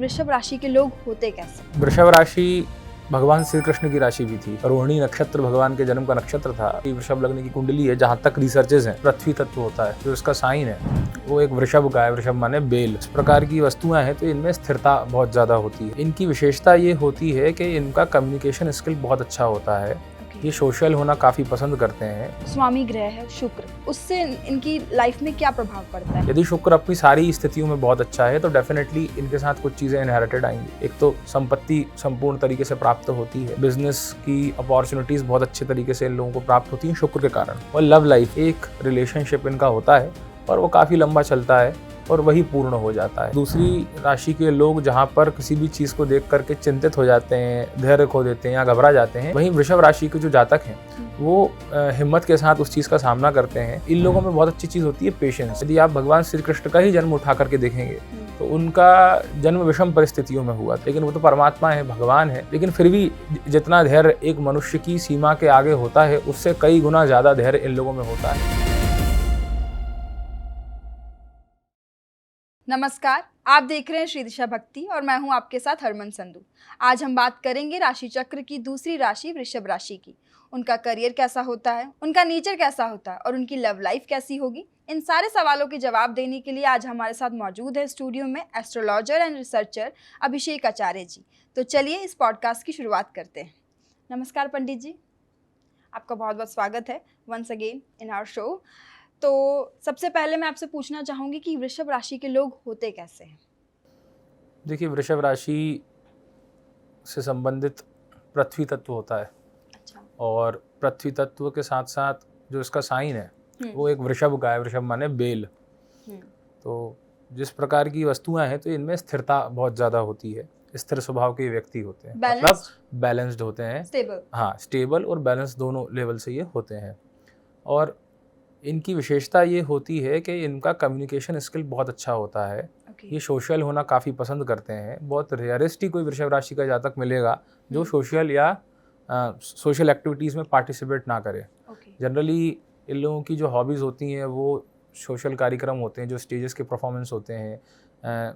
वृषभ राशि के लोग होते कैसे? वृषभ राशि भगवान श्री कृष्ण की राशि भी थी। रोहिणी नक्षत्र भगवान के जन्म का नक्षत्र था। वृषभ लग्न की कुंडली है। जहाँ तक रिसर्चेज हैं, पृथ्वी तत्व होता है जो इसका साइन है वो एक वृषभ का है। वृषभ माने बेल। इस प्रकार की वस्तुएं हैं तो इनमें स्थिरता बहुत ज्यादा होती है। इनकी विशेषता ये होती है कि इनका कम्युनिकेशन स्किल बहुत अच्छा होता है। ये सोशल होना काफी पसंद करते हैं। स्वामी ग्रह है शुक्र, उससे इनकी लाइफ में क्या प्रभाव पड़ता है? यदि शुक्र अपनी सारी स्थितियों में बहुत अच्छा है तो डेफिनेटली इनके साथ कुछ चीजें इनहेरिटेड आएंगी। एक तो संपत्ति संपूर्ण तरीके से प्राप्त होती है। बिजनेस की अपॉर्चुनिटीज बहुत अच्छे तरीके से इन लोगों को प्राप्त होती हैं शुक्र के कारण। और लव लाइफ, एक रिलेशनशिप इनका होता है और वो काफी लंबा चलता है और वही पूर्ण हो जाता है। दूसरी राशि के लोग जहाँ पर किसी भी चीज को देख करके चिंतित हो जाते हैं, धैर्य खो देते हैं या घबरा जाते हैं, वहीं वृषभ राशि के जो जातक हैं वो हिम्मत के साथ उस चीज का सामना करते हैं। इन लोगों में बहुत अच्छी चीज होती है पेशेंस। यदि आप भगवान श्री कृष्ण का ही जन्म उठा करके देखेंगे तो उनका जन्म विषम परिस्थितियों में हुआ था, लेकिन वो तो परमात्मा है, भगवान है, लेकिन फिर भी जितना धैर्य एक मनुष्य की सीमा के आगे होता है उससे कई गुना ज्यादा धैर्य इन लोगों में होता है। नमस्कार, आप देख रहे हैं श्री दिशा भक्ति और मैं हूं आपके साथ हरमन संधू। आज हम बात करेंगे राशि चक्र की दूसरी राशि वृषभ राशि की। उनका करियर कैसा होता है, उनका नेचर कैसा होता है और उनकी लव लाइफ कैसी होगी, इन सारे सवालों के जवाब देने के लिए आज हमारे साथ मौजूद है स्टूडियो में एस्ट्रोलॉजर एंड रिसर्चर अभिषेक आचार्य जी। तो चलिए इस पॉडकास्ट की शुरुआत करते हैं। नमस्कार पंडित जी, आपका बहुत बहुत स्वागत है once again in our show. तो सबसे पहले मैं आपसे पूछना चाहूंगी कि वृषभ राशि के लोग होते कैसे हैं? देखिए, वृषभ राशि से संबंधित पृथ्वी तत्व होता है। अच्छा। और पृथ्वी तत्व के साथ साथ जो इसका साइन है वो एक वृषभ का है। वृषभ माने बेल। तो जिस प्रकार की वस्तुएं हैं तो इनमें स्थिरता बहुत ज्यादा होती है। स्थिर स्वभाव के व्यक्ति होते हैं, मतलब बैलेंस्ड होते हैं। स्टेबल। हाँ, स्टेबल और बैलेंस दोनों लेवल से ये होते हैं। और इनकी विशेषता ये होती है कि इनका कम्युनिकेशन स्किल बहुत अच्छा होता है। ये सोशल होना काफ़ी पसंद करते हैं। बहुत रेयरेस्ट ही कोई वृषभ राशि का जातक मिलेगा जो सोशल या सोशल एक्टिविटीज़ में पार्टिसिपेट ना करे। जनरली इन लोगों की जो हॉबीज़ होती हैं वो सोशल कार्यक्रम होते हैं, जो स्टेजेस के परफॉर्मेंस होते हैं,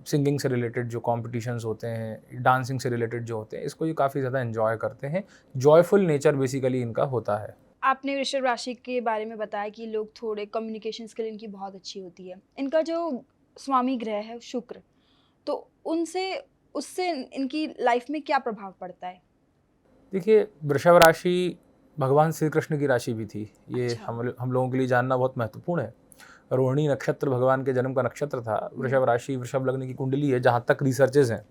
सिंगिंग से रिलेटेड जो कॉम्पिटिशन्स होते हैं, डांसिंग से रिलेटेड जो होते हैं, इसको ये काफ़ी ज़्यादा एंजॉय करते हैं। जॉयफुल नेचर बेसिकली इनका होता है। आपने वृषभ राशि के बारे में बताया कि लोग थोड़े कम्युनिकेशन स्किल इनकी बहुत अच्छी होती है। इनका जो स्वामी ग्रह है शुक्र, तो उससे इनकी लाइफ में क्या प्रभाव पड़ता है? देखिए, वृषभ राशि भगवान श्री कृष्ण की राशि भी थी। ये अच्छा। हम लोगों के लिए जानना बहुत महत्वपूर्ण है। रोहिणी नक्षत्र भगवान के जन्म का नक्षत्र था। वृषभ राशि वृषभ लग्न की कुंडली है। जहाँ तक रिसर्चेज हैं,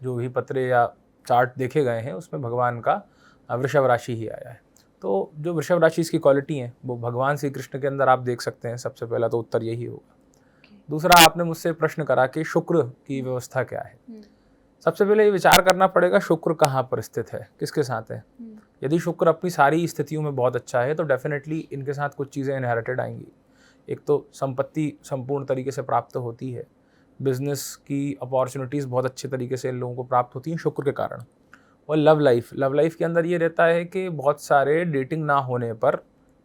जो भी पत्रे या चार्ट देखे गए हैं उसमें भगवान का वृषभ राशि ही आया है। तो जो वृषभ राशि इसकी क्वालिटी है वो भगवान श्री कृष्ण के अंदर आप देख सकते हैं। सबसे पहला तो उत्तर यही होगा। दूसरा, आपने मुझसे प्रश्न करा कि शुक्र की व्यवस्था क्या है। सबसे पहले ये विचार करना पड़ेगा शुक्र कहाँ पर स्थित है, किसके साथ है। यदि शुक्र अपनी सारी स्थितियों में बहुत अच्छा है तो डेफिनेटली इनके साथ कुछ चीज़ें इनहेरिटेड आएंगी। एक तो संपत्ति संपूर्ण तरीके से प्राप्त होती है। बिजनेस की अपॉर्चुनिटीज़ बहुत अच्छे तरीके से इन लोगों को प्राप्त होती हैं शुक्र के कारण। और लव लाइफ के अंदर ये रहता है कि बहुत सारे डेटिंग ना होने पर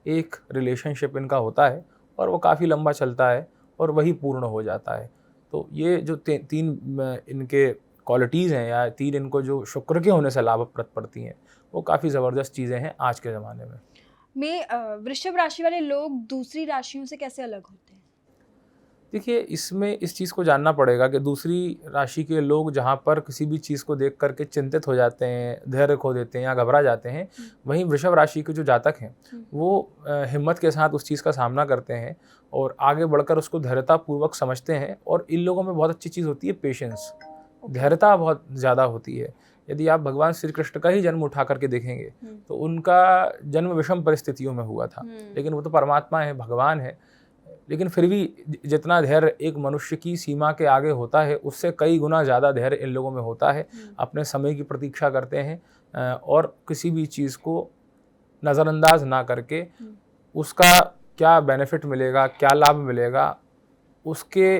एक रिलेशनशिप इनका होता है और वो काफ़ी लंबा चलता है और वही पूर्ण हो जाता है। तो ये जो तीन इनके क्वालिटीज़ हैं या तीन इनको जो शुक्र के होने से लाभप्रद पड़ती हैं वो काफ़ी ज़बरदस्त चीज़ें हैं आज के ज़माने में। वृषभ राशि वाले लोग दूसरी राशियों से कैसे अलग होते हैं? देखिए, इसमें इस चीज़ को जानना पड़ेगा कि दूसरी राशि के लोग जहाँ पर किसी भी चीज़ को देख करके चिंतित हो जाते हैं, धैर्य खो देते हैं या घबरा जाते हैं, वहीं वृषभ राशि के जो जातक हैं वो हिम्मत के साथ उस चीज़ का सामना करते हैं और आगे बढ़कर उसको धैर्यतापूर्वक समझते हैं। और इन लोगों में बहुत अच्छी चीज़ होती है पेशेंस। धैर्यता बहुत ज़्यादा होती है। यदि आप भगवान श्री कृष्ण का ही जन्म उठा करके देखेंगे तो उनका जन्म विषम परिस्थितियों में हुआ था, लेकिन वो तो परमात्मा है, भगवान है, लेकिन फिर भी जितना धैर्य एक मनुष्य की सीमा के आगे होता है उससे कई गुना ज़्यादा धैर्य इन लोगों में होता है। अपने समय की प्रतीक्षा करते हैं और किसी भी चीज़ को नज़रअंदाज ना करके उसका क्या बेनिफिट मिलेगा, क्या लाभ मिलेगा, उसके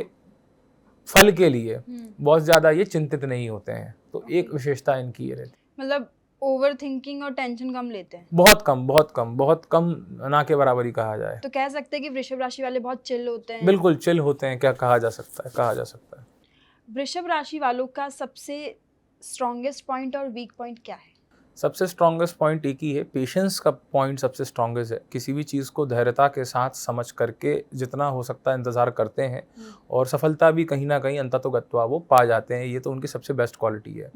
फल के लिए बहुत ज़्यादा ये चिंतित नहीं होते हैं। तो एक विशेषता इनकी ये रहती है। मतलब ओवर थिंकिंग और टेंशन कम लेते हैं? बहुत कम ना के बराबरी कहा जाए। तो कह सकते हैं कि वृषभ राशि वाले बहुत चिल होते हैं? बिल्कुल चिल होते हैं, क्या कहा जा सकता है। वृषभ राशि वालों का सबसे स्ट्रॉन्गेस्ट पॉइंट और वीक पॉइंट क्या है? सबसे स्ट्रॉन्गेस्ट पॉइंट एक ही है, पेशेंस का पॉइंट सबसे स्ट्रॉन्गेस्ट है। किसी भी चीज़ को धैर्यता के साथ समझ करके जितना हो सकता है इंतज़ार करते हैं और सफलता भी कहीं ना कहीं अंततोगत्वा वो पा जाते हैं। ये तो उनकी सबसे बेस्ट क्वालिटी है।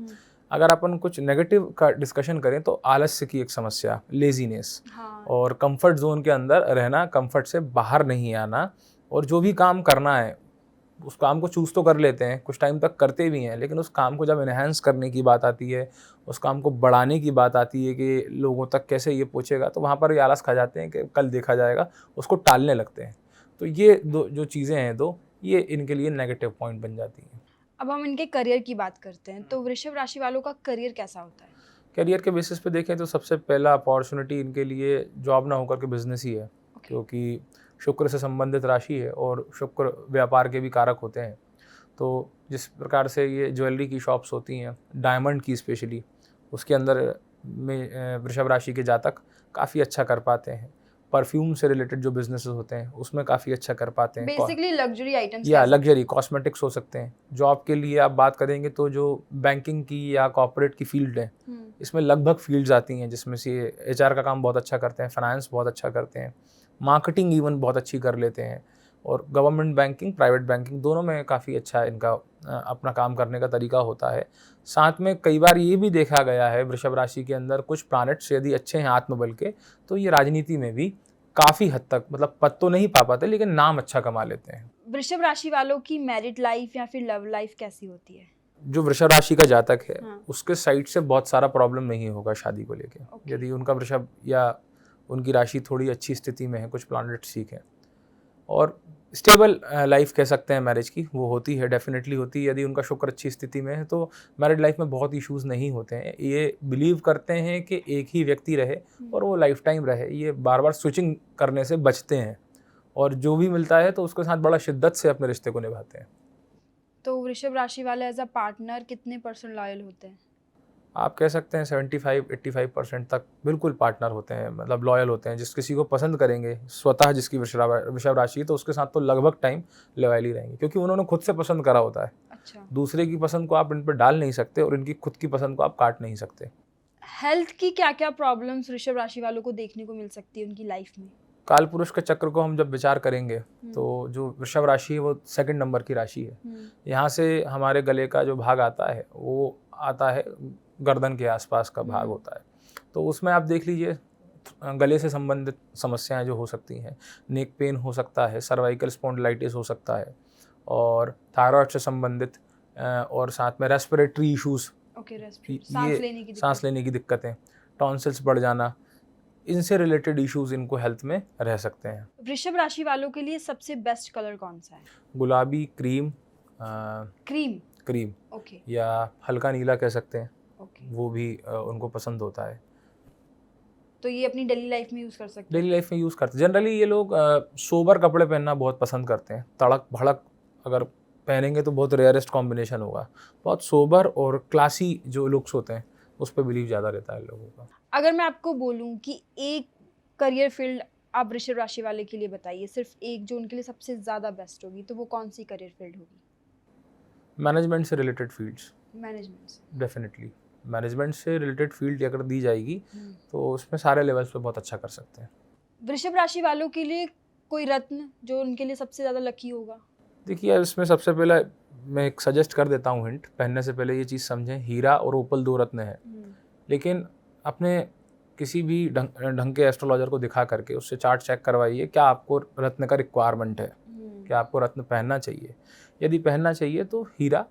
अगर अपन कुछ नेगेटिव का डिस्कशन करें तो आलस्य की एक समस्या, लेजीनेस, हाँ। और कंफर्ट जोन के अंदर रहना, कंफर्ट से बाहर नहीं आना, और जो भी काम करना है उस काम को चूज़ तो कर लेते हैं, कुछ टाइम तक करते भी हैं, लेकिन उस काम को जब इन्हेंस करने की बात आती है, उस काम को बढ़ाने की बात आती है कि लोगों तक कैसे ये पहुँचेगा, तो वहाँ पर ये आलस खा जाते हैं कि कल देखा जाएगा, उसको टालने लगते हैं। तो ये दो जो चीज़ें हैं दो, ये इनके लिए नेगेटिव पॉइंट बन जाती हैं। अब हम इनके करियर की बात करते हैं, तो वृषभ राशि वालों का करियर कैसा होता है? करियर के बेसिस पे देखें तो सबसे पहला अपॉर्चुनिटी इनके लिए जॉब ना होकर के बिजनेस ही है, क्योंकि शुक्र से संबंधित राशि है और शुक्र व्यापार के भी कारक होते हैं। तो जिस प्रकार से ये ज्वेलरी की शॉप्स होती हैं, डायमंड की स्पेशली, उसके अंदर में वृषभ राशि के जातक काफ़ी अच्छा कर पाते हैं। परफ्यूम से रिलेटेड जो बिजनेसेस होते हैं उसमें काफ़ी अच्छा कर पाते हैं। बेसिकली लग्जरी आइटम्स या लग्जरी कॉस्मेटिक्स हो सकते हैं। जॉब के लिए आप बात करेंगे तो जो बैंकिंग की या कॉर्पोरेट की फील्ड है, इसमें लगभग फील्ड्स आती हैं जिसमें से एचआर का काम बहुत अच्छा करते हैं, फाइनेंस बहुत अच्छा करते हैं, मार्केटिंग इवन बहुत अच्छी कर लेते हैं, और गवर्नमेंट बैंकिंग, प्राइवेट बैंकिंग दोनों में काफ़ी अच्छा इनका अपना काम करने का तरीका होता है। साथ में कई बार ये भी देखा गया है वृषभ राशि के अंदर कुछ प्लैनेट्स यदि अच्छे हैं आत्मबल के, तो ये राजनीति में भी काफ़ी हद तक, मतलब पद तो नहीं पा पाते लेकिन नाम अच्छा कमा लेते हैं। वृषभ राशि वालों की मैरिड लाइफ या फिर लव लाइफ कैसी होती है? जो वृषभ राशि का जातक है, हाँ। उसके साइड से बहुत सारा प्रॉब्लम नहीं होगा शादी को लेके। यदि उनका वृषभ या उनकी राशि थोड़ी अच्छी स्थिति में है, कुछ प्लैनेट्स ठीक है, और स्टेबल लाइफ कह सकते हैं मैरिज की, वो होती है, डेफिनेटली होती है। यदि उनका शुक्र अच्छी स्थिति में है तो मैरिड लाइफ में बहुत इश्यूज़ नहीं होते हैं। ये बिलीव करते हैं कि एक ही व्यक्ति रहे और वो लाइफ टाइम रहे, ये बार बार स्विचिंग करने से बचते हैं, और जो भी मिलता है तो उसके साथ बड़ा शिद्दत से अपने रिश्ते को निभाते हैं। तो वृषभ राशि वाले एज अ पार्टनर कितने % लॉयल होते हैं? आप कह सकते हैं 75-85% तक बिल्कुल पार्टनर होते हैं, मतलब लॉयल होते हैं। जिस किसी को पसंद करेंगे स्वतः, जिसकी वृषभ राशि है, तो उसके साथ तो लगभग टाइम लॉयल ही रहेंगे, क्योंकि उन्होंने खुद से पसंद करा होता है। अच्छा। दूसरे की पसंद को आप इन पर डाल नहीं सकते और इनकी खुद की पसंद को आप काट नहीं सकते। हेल्थ की क्या क्या प्रॉब्लम्स वृषभ राशि वालों को देखने को मिल सकती है उनकी लाइफ में? काल पुरुष के चक्र को हम जब विचार करेंगे तो जो वृषभ राशि है वो 2nd नंबर की राशि है। यहाँ से हमारे गले का जो भाग आता है वो आता है गर्दन के आसपास का भाग होता है। तो उसमें आप देख लीजिए गले से संबंधित समस्याएं जो हो सकती हैं, नेक पेन हो सकता है, सर्वाइकल स्पॉन्डिलाइटिस हो सकता है, और थायराइड से संबंधित और साथ में रेस्पिरेटरी इश्यूज, सांस लेने की दिक्कतें, टॉन्सिल्स बढ़ जाना, इनसे रिलेटेड इश्यूज इनको हेल्थ में रह सकते हैं। वृषभ राशि वालों के लिए सबसे बेस्ट कलर कौन सा है? गुलाबी, क्रीम, क्रीम ओके। या हल्का नीला कह सकते हैं, ओके। वो भी उनको पसंद होता है। तो ये अपनी डेली लाइफ में यूज़ कर सकते हैं? डेली लाइफ में यूज़ करते हैं। जनरली ये लोग सोबर कपड़े पहनना बहुत पसंद करते हैं। तड़क भड़क अगर पहनेंगे तो बहुत रेयरेस्ट कॉम्बिनेशन होगा। बहुत सोबर और क्लासी जो लुक्स होते हैं उस पर बिलीव ज़्यादा रहता है लोगों का। अगर मैं आपको बोलूं कि एक करियर फील्ड आप वृषभ राशि वाले के लिए बताइए, सिर्फ एक जो उनके लिए सबसे ज़्यादा बेस्ट होगी, तो वो कौन सी करियर फील्ड होगी? मैनेजमेंट से रिलेटेड फील्ड्स। मैनेजमेंट से? डेफिनेटली मैनेजमेंट से रिलेटेड फील्ड अगर दी जाएगी तो उसमें सारे लेवल्स पे बहुत अच्छा कर सकते हैं। वृषभ राशि वालों के लिए कोई रत्न जो उनके लिए सबसे ज़्यादा लकी होगा? देखिए इसमें सबसे पहले मैं एक सजेस्ट कर देता हूँ हिंट, पहनने से पहले ये चीज़ समझें, हीरा और ओपल 2 रत्न हैं, लेकिन अपने किसी भी ढंग के एस्ट्रोलॉजर को दिखा करके उससे चार्ट चेक करवाइए क्या आपको रत्न का रिक्वायरमेंट है, क्या आपको रत्न पहनना चाहिए। यदि पहनना चाहिए तो हीरा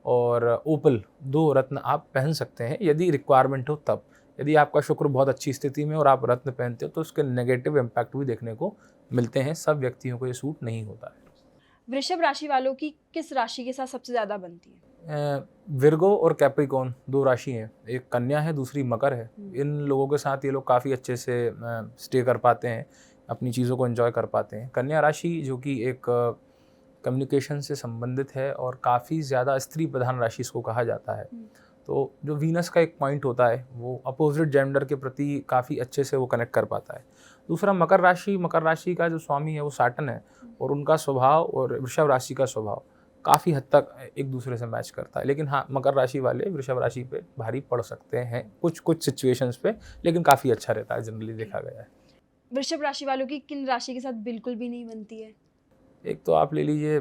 और ओपल 2 रत्न आप पहन सकते हैं यदि रिक्वायरमेंट हो तब। यदि आपका शुक्र बहुत अच्छी स्थिति में और आप रत्न पहनते हो तो उसके नेगेटिव इम्पैक्ट भी देखने को मिलते हैं। सब व्यक्तियों को ये सूट नहीं होता है। वृषभ राशि वालों की किस राशि के साथ सबसे ज़्यादा बनती है? विर्गो और कैप्रिकॉर्न 2 राशि हैं, एक कन्या है दूसरी मकर है। इन लोगों के साथ ये लोग काफ़ी अच्छे से स्टे कर पाते हैं, अपनी चीज़ों को एंजॉय कर पाते हैं। कन्या राशि जो कि एक कम्युनिकेशन से संबंधित है और काफ़ी ज़्यादा स्त्री प्रधान राशि इसको कहा जाता है। तो जो वीनस का एक पॉइंट होता है वो अपोजिट जेंडर के प्रति काफ़ी अच्छे से वो कनेक्ट कर पाता है। दूसरा मकर राशि का जो स्वामी है वो सैटर्न है और उनका स्वभाव और वृषभ राशि का स्वभाव काफ़ी हद तक एक दूसरे से मैच करता है। लेकिन हाँ, मकर राशि वाले वृषभ राशि पे भारी पड़ सकते हैं कुछ कुछ सिचुएशंस पे, लेकिन काफ़ी अच्छा रहता है, जनरली देखा गया है। वृषभ राशि वालों की किन राशि के साथ बिल्कुल भी नहीं बनती है? एक तो आप ले लीजिए,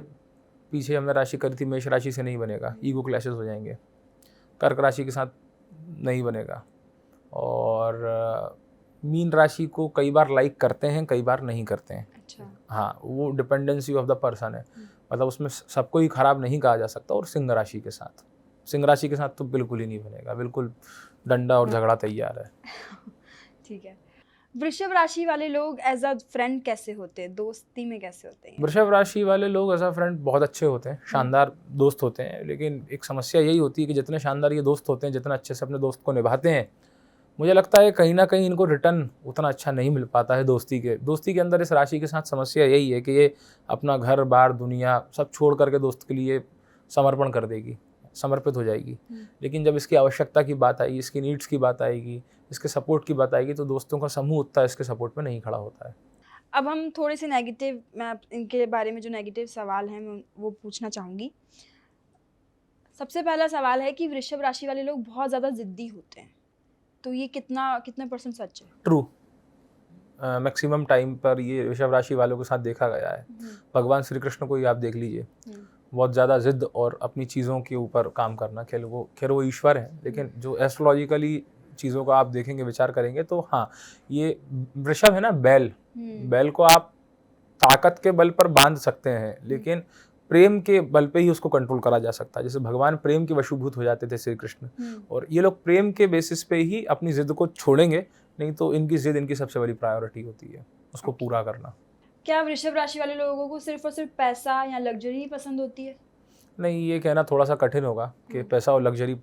पीछे हमने राशि करी थी, मेष राशि से नहीं बनेगा, ईगो क्लैशेस हो जाएंगे। कर्क राशि के साथ नहीं बनेगा, और मीन राशि को कई बार लाइक करते हैं, कई बार नहीं करते हैं। अच्छा। हाँ, वो डिपेंडेंसी ऑफ द पर्सन है, मतलब उसमें सबको ही खराब नहीं कहा जा सकता। और सिंह राशि के साथ तो बिल्कुल ही नहीं बनेगा, बिल्कुल डंडा और झगड़ा तैयार है। ठीक है। वृषभ राशि वाले लोग एज अ फ्रेंड कैसे होते हैं, दोस्ती में कैसे होते हैं? वृषभ राशि वाले लोग एज अ फ्रेंड बहुत अच्छे होते हैं, शानदार दोस्त होते हैं। लेकिन एक समस्या यही होती है कि जितने शानदार ये दोस्त होते हैं, जितना अच्छे से अपने दोस्त को निभाते हैं, मुझे लगता है कहीं ना कहीं इनको रिटर्न उतना अच्छा नहीं मिल पाता है। दोस्ती के अंदर इस राशि के साथ समस्या यही है कि ये अपना घर बार दुनिया सब छोड़ करके दोस्त के लिए समर्पण कर देगी, समर्पित हो जाएगी। लेकिन जब इसकी आवश्यकता की बात आएगी, इसकी नीड्स की बात आएगी, इसके सपोर्ट की बात आएगी, तो दोस्तों का समूह उतना इसके सपोर्ट में नहीं खड़ा होता है। अब हम थोड़े से नेगेटिव, मैं इनके बारे में जो नेगेटिव सवाल हैं मैं वो पूछना चाहूँगी। सबसे पहला सवाल है कि वृषभ राशि वाले लोग बहुत ज़्यादा ज़िद्दी होते हैं, तो ये कितने परसेंट सच है? ट्रू, मैक्सिमम टाइम पर ये वृषभ राशि वालों के साथ देखा गया है। भगवान श्री कृष्ण को ही आप देख लीजिए, बहुत ज़्यादा जिद और अपनी चीज़ों के ऊपर काम करना। खैर वो ईश्वर हैं, लेकिन जो एस्ट्रोलॉजिकली चीज़ों को आप देखेंगे, विचार करेंगे, तो हाँ, ये वृषभ है ना, बैल को आप ताकत के बल पर बांध सकते हैं, लेकिन प्रेम के बल पे ही उसको कंट्रोल करा जा सकता है। जैसे भगवान प्रेम के वशीभूत हो जाते थे श्री कृष्ण, और ये लोग प्रेम के बेसिस पे ही अपनी जिद को छोड़ेंगे, नहीं तो इनकी जिद इनकी सबसे बड़ी प्रायोरिटी होती है, उसको पूरा करना। क्या वृषभ राशि वाले लोगों को सिर्फ और सिर्फ पैसा या लग्जरी ही पसंद होती है? नहीं, ये कहना थोड़ा सा कठिन होगा कि पैसा और लग्जरी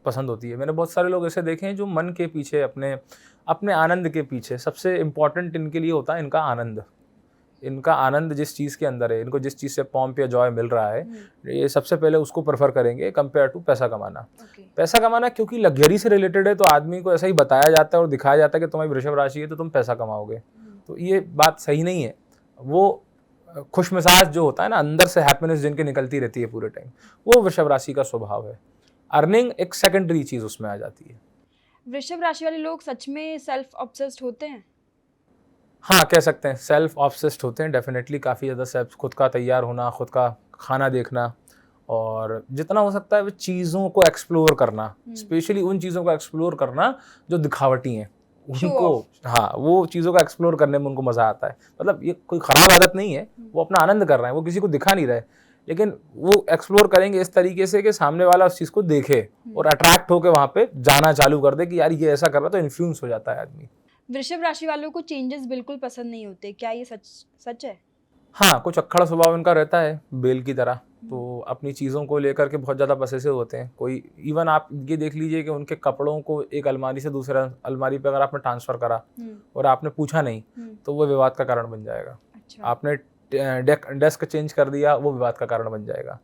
पसंद होती है। मैंने बहुत सारे लोग ऐसे देखे हैं जो मन के पीछे, अपने आनंद के पीछे, सबसे इम्पॉर्टेंट इनके लिए होता है इनका आनंद। इनका आनंद जिस चीज़ के अंदर है, इनको जिस चीज़ से पॉम्प या जॉय मिल रहा है, ये सबसे पहले उसको प्रेफर करेंगे कंपेयर टू पैसा कमाना। पैसा कमाना क्योंकि लग्जरी से रिलेटेड है, तो आदमी को ऐसा ही बताया जाता है और दिखाया जाता है कि तुम्हारी वृषभ राशि है तो तुम पैसा कमाओगे। तो ये बात सही नहीं है। वो खुशमिजाज जो होता है ना, अंदर से हैप्पीनेस जिनके निकलती रहती है पूरे टाइम, वो वृषभ राशि का स्वभाव है। अर्निंग एक सेकेंडरी चीज़ उसमें आ जाती है। वृषभ राशि वाले लोग सच में सेल्फ ऑब्सेस्ड होते हैं? हाँ, कह सकते हैं सेल्फ ऑब्सेस्ड होते हैं, डेफिनेटली। काफ़ी ज़्यादा सेल्फ, खुद का तैयार होना, खुद का खाना देखना, और जितना हो सकता है वो चीज़ों को एक्सप्लोर करना, स्पेशली उन चीज़ों को एक्सप्लोर करना जो दिखावटी हैं, उनको, हाँ, वो चीज़ों का एक्सप्लोर करने में उनको मज़ा आता है। मतलब ये कोई ख़राब आदत नहीं है, वो अपना आनंद कर रहे हैं, वो किसी को दिखा नहीं रहे, लेकिन वो एक्सप्लोर करेंगे इस तरीके से कि सामने वाला उस चीज़ को देखे और अट्रैक्ट होकर वहाँ पे जाना चालू कर दे कि यार ये ऐसा कर रहा है, तो इन्फ्लुएंस हो जाता है आदमी। वृषभ राशि वालों को चेंजेस बिल्कुल पसंद नहीं होते, क्या ये सच है? हाँ, कुछ अक्खड़ स्वभाव इनका रहता है बेल की तरह, तो अपनी चीज़ों को लेकर के बहुत ज़्यादा पसेसिव होते हैं। कोई इवन आप ये देख लीजिए कि उनके कपड़ों को एक अलमारी से दूसरा अलमारी पे अगर आपने ट्रांसफ़र करा और आपने पूछा नहीं, तो वो विवाद का कारण बन जाएगा। अच्छा। आपने डेस्क चेंज कर दिया, वो विवाद का कारण बन जाएगा।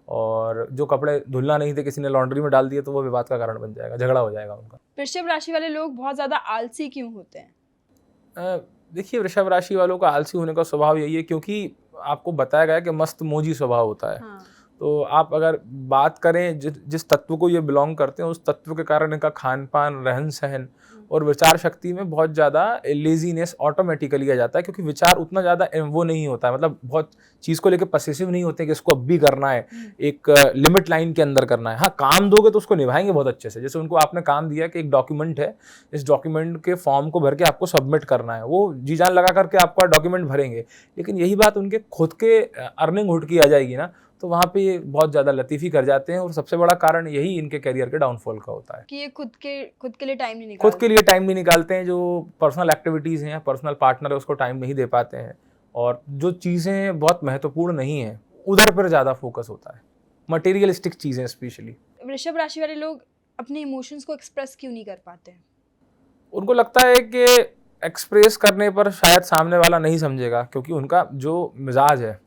और जो कपड़े धुलना नहीं थे, किसी ने लॉन्ड्री में डाल दिए, तो वो विवाद का कारण बन जाएगा, झगड़ा हो जाएगा उनका। वृषभ राशि वाले लोग बहुत ज़्यादा आलसी क्यों होते हैं? देखिए, वृषभ राशि वालों का आलसी होने का स्वभाव यही है क्योंकि आपको बताया गया कि मस्त मोजी स्वभाव होता है। हाँ। तो आप अगर बात करें जिस तत्व को ये बिलोंग करते हैं, उस तत्व के कारण इनका खान पान, रहन सहन और विचार शक्ति में बहुत ज़्यादा लेजीनेस ऑटोमेटिकली आ जाता है, क्योंकि विचार उतना ज़्यादा वो नहीं होता है, मतलब बहुत चीज़ को लेकर पसेसिव नहीं होते कि इसको अब भी करना है, एक लिमिट लाइन के अंदर करना है। हाँ, काम दोगे तो उसको निभाएंगे बहुत अच्छे से। जैसे उनको आपने काम दिया कि एक डॉक्यूमेंट है, इस डॉक्यूमेंट के फॉर्म को भर के आपको सबमिट करना है, वो जी जान लगा करके आपका डॉक्यूमेंट भरेंगे। लेकिन यही बात उनके खुद के अर्निंग हुड की आ जाएगी ना, तो वहाँ पे ये बहुत ज़्यादा लतीफ़ी कर जाते हैं, और सबसे बड़ा कारण यही इनके करियर के डाउनफॉल का होता है कि ये खुद के लिए टाइम नहीं निकालते। खुद के लिए टाइम नहीं निकालते हैं, जो पर्सनल एक्टिविटीज़ हैं, पर्सनल पार्टनर है, उसको टाइम नहीं दे पाते हैं, और जो चीज़ें बहुत महत्वपूर्ण नहीं हैं उधर पर ज़्यादा फोकस होता है, मटेरियलिस्टिक चीज़ें स्पेशली। वृषभ राशि वाले लोग अपने इमोशंस को एक्सप्रेस क्यों नहीं कर पाते हैं? उनको लगता है कि एक्सप्रेस करने पर शायद सामने वाला नहीं समझेगा, क्योंकि उनका जो मिजाज है,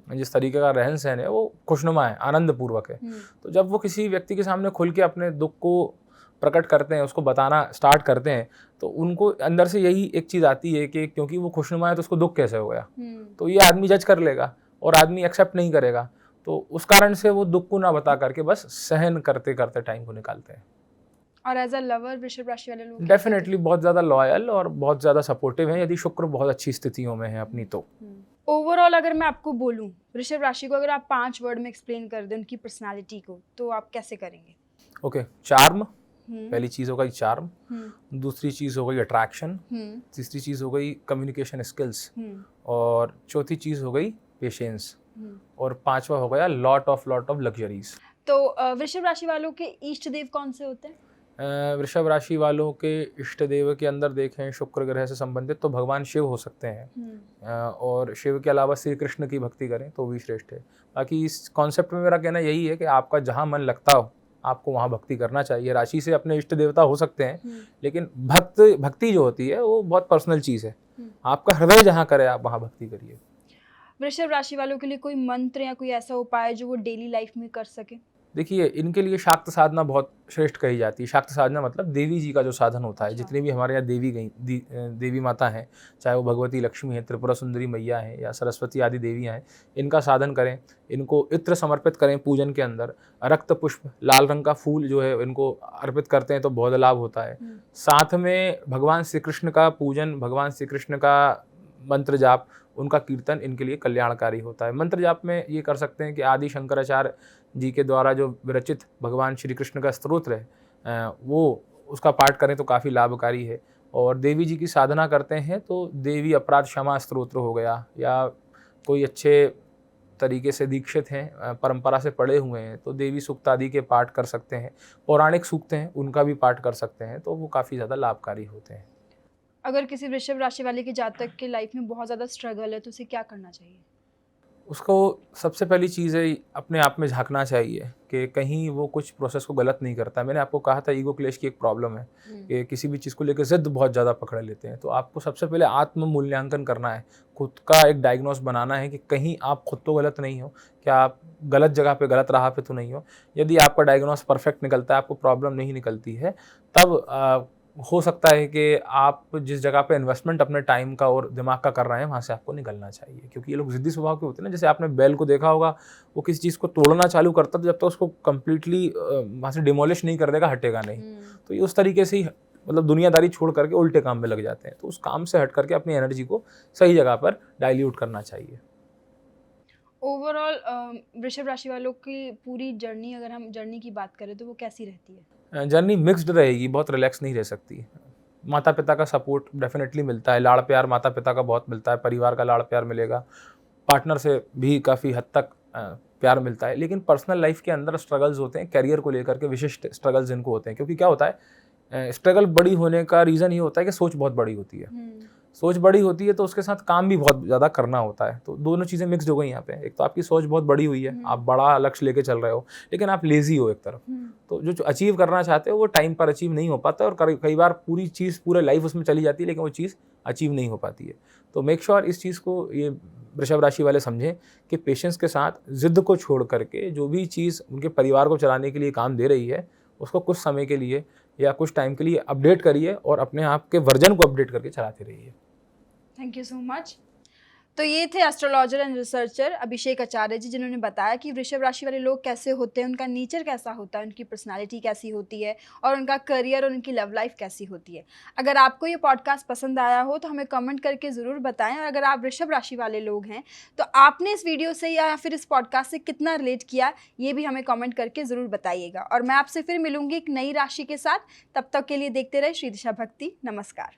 जिस तरीके का रहन सहन है, वो खुशनुमा है, आनंदपूर्वक है। तो जब वो किसी व्यक्ति के सामने खुल के अपने दुख को प्रकट करते हैं, उसको बताना स्टार्ट करते हैं, तो उनको अंदर से यही एक चीज़ आती है कि क्योंकि वो खुशनुमा है तो उसको दुख कैसे हो गया, तो ये आदमी जज कर लेगा और आदमी एक्सेप्ट नहीं करेगा। तो उस कारण से वो दुख को ना बता करके बस सहन करते करते टाइम को निकालते हैं। और एज अ लवर वृषभ राशि वाले लोग डेफिनेटली बहुत ज़्यादा लॉयल और बहुत ज़्यादा सपोर्टिव हैं, यदि शुक्र बहुत अच्छी स्थितियों में है अपनी तो। ओवरऑल अगर मैं आपको बोलूं वृषभ राशि को अगर आप 5 वर्ड में एक्सप्लेन कर दें उनकी पर्सनालिटी को, तो आप कैसे करेंगे? ओके, चार्म, पहली चीज़ हो गई चार्म, दूसरी चीज़ हो गई अट्रैक्शन, तीसरी चीज़ हो गई कम्युनिकेशन स्किल्स, और चौथी चीज़ हो गई पेशेंस, और पांचवा हो गया लॉट ऑफ लग्जरीज। तो वृषभ राशि वालों के इष्ट देव कौन से होते हैं? वृषभ राशि वालों के इष्ट देव के अंदर देखें शुक्र ग्रह से संबंधित तो भगवान शिव हो सकते हैं, और शिव के अलावा श्री कृष्ण की भक्ति करें तो भी श्रेष्ठ है। बाकी इस कॉन्सेप्ट में मेरा कहना यही है कि आपका जहाँ मन लगता हो आपको वहाँ भक्ति करना चाहिए। राशि से अपने इष्ट देवता हो सकते हैं, लेकिन भक्ति जो होती है वो बहुत पर्सनल चीज़ है। आपका हृदय जहाँ करे आप वहाँ भक्ति करिए। वृषभ राशि वालों के लिए कोई मंत्र या कोई ऐसा उपाय जो वो डेली लाइफ में कर सके? देखिए, इनके लिए शाक्त साधना बहुत श्रेष्ठ कही जाती है। शाक्त साधना मतलब देवी जी का जो साधन होता है। जितनी भी हमारे यहाँ देवी माता हैं, चाहे वो भगवती लक्ष्मी है, त्रिपुरा सुंदरी मैया है या सरस्वती आदि देवियाँ हैं, इनका साधन करें। इनको इत्र समर्पित करें पूजन के अंदर। रक्त पुष्प, लाल रंग का फूल जो है इनको अर्पित करते हैं तो बहुत लाभ होता है। साथ में भगवान श्री कृष्ण का पूजन, भगवान श्री कृष्ण का मंत्र जाप, उनका कीर्तन इनके लिए कल्याणकारी होता है। मंत्र जाप में ये कर सकते हैं कि आदि शंकराचार्य जी के द्वारा जो विरचित भगवान श्री कृष्ण का स्तोत्र है वो उसका पाठ करें तो काफ़ी लाभकारी है। और देवी जी की साधना करते हैं तो देवी अपराध क्षमा स्तोत्र हो गया, या कोई अच्छे तरीके से दीक्षित हैं, परंपरा से पढ़े हुए हैं तो देवी सूक्त आदि के पाठ कर सकते हैं। पौराणिक सूक्त हैं उनका भी पाठ कर सकते हैं, तो वो काफ़ी ज़्यादा लाभकारी होते हैं। अगर किसी वृषभ राशि वाले के जातक के लाइफ में बहुत ज़्यादा स्ट्रगल है तो उसे क्या करना चाहिए? उसको सबसे पहली चीज़ है अपने आप में झांकना चाहिए कि कहीं वो कुछ प्रोसेस को गलत नहीं करता है। मैंने आपको कहा था ईगो क्लेश की एक प्रॉब्लम है कि किसी भी चीज़ को लेकर ज़िद बहुत ज़्यादा पकड़ लेते हैं। तो आपको सबसे पहले आत्म मूल्यांकन करना है, खुद का एक डायग्नोस बनाना है कि कहीं आप खुद तो गलत नहीं हो, क्या आप गलत जगह पे गलत राह पे तो नहीं हो। यदि आपका डायग्नोस परफेक्ट निकलता है, आपको प्रॉब्लम नहीं निकलती है, तब हो सकता है कि आप जिस जगह पे इन्वेस्टमेंट अपने टाइम का और दिमाग का कर रहे हैं वहाँ से आपको निकलना चाहिए। क्योंकि ये लोग ज़िद्दी स्वभाव के होते हैं ना। जैसे आपने बैल को देखा होगा, वो किसी चीज़ को तोड़ना चालू करता है तो जब तक उसको कम्प्लीटली वहाँ से डिमोलिश नहीं कर देगा हटेगा नहीं। तो ये उस तरीके से ही मतलब दुनियादारी छोड़ करके उल्टे काम में लग जाते हैं। तो उस काम से हट करके अपनी एनर्जी को सही जगह पर डाइल्यूट करना चाहिए। ओवरऑल वृषभ राशि वालों की पूरी जर्नी, अगर हम जर्नी की बात करें तो वो कैसी रहती है? जर्नी मिक्स्ड रहेगी, बहुत रिलैक्स नहीं रह सकती। माता पिता का सपोर्ट डेफिनेटली मिलता है, लाड़ प्यार माता पिता का बहुत मिलता है, परिवार का लाड़ प्यार मिलेगा, पार्टनर से भी काफ़ी हद तक प्यार मिलता है। लेकिन पर्सनल लाइफ के अंदर स्ट्रगल्स होते हैं, करियर को लेकर के विशिष्ट स्ट्रगल्स इनको होते हैं। क्योंकि क्या होता है, स्ट्रगल बड़ी होने का रीज़न ये होता है कि सोच बहुत बड़ी होती है। सोच बड़ी होती है तो उसके साथ काम भी बहुत ज़्यादा करना होता है। तो दोनों चीज़ें मिक्सड हो गई यहाँ पे। एक तो आपकी सोच बहुत बड़ी हुई है, आप बड़ा लक्ष्य लेके चल रहे हो, लेकिन आप लेजी हो एक तरफ। तो जो अचीव करना चाहते हो वो टाइम पर अचीव नहीं हो पाता, और कई बार पूरी चीज़ पूरे लाइफ उसमें चली जाती है लेकिन वो चीज़ अचीव नहीं हो पाती है। तो मेक श्योर इस चीज़ को ये वृषभ राशि वाले समझें कि पेशेंस के साथ जिद को छोड़ करके जो भी चीज़ उनके परिवार को चलाने के लिए काम दे रही है उसको कुछ समय के लिए या कुछ टाइम के लिए अपडेट करिए और अपने आप के वर्जन को अपडेट करके चलाते रहिए। Thank you so much. तो ये थे एस्ट्रोलॉजर एंड रिसर्चर अभिषेक आचार्य जी, जिन्होंने बताया कि वृषभ राशि वाले लोग कैसे होते हैं, उनका नेचर कैसा होता है, उनकी पर्सनालिटी कैसी होती है और उनका करियर और उनकी लव लाइफ कैसी होती है। अगर आपको ये पॉडकास्ट पसंद आया हो तो हमें कमेंट करके ज़रूर बताएं, और अगर आप वृषभ राशि वाले लोग हैं तो आपने इस वीडियो से या फिर इस पॉडकास्ट से कितना रिलेट किया ये भी हमें कमेंट करके ज़रूर बताइएगा। और मैं आपसे फिर मिलूंगी एक नई राशि के साथ। तब तक के लिए देखते रहे श्री दिशा भक्ति। नमस्कार।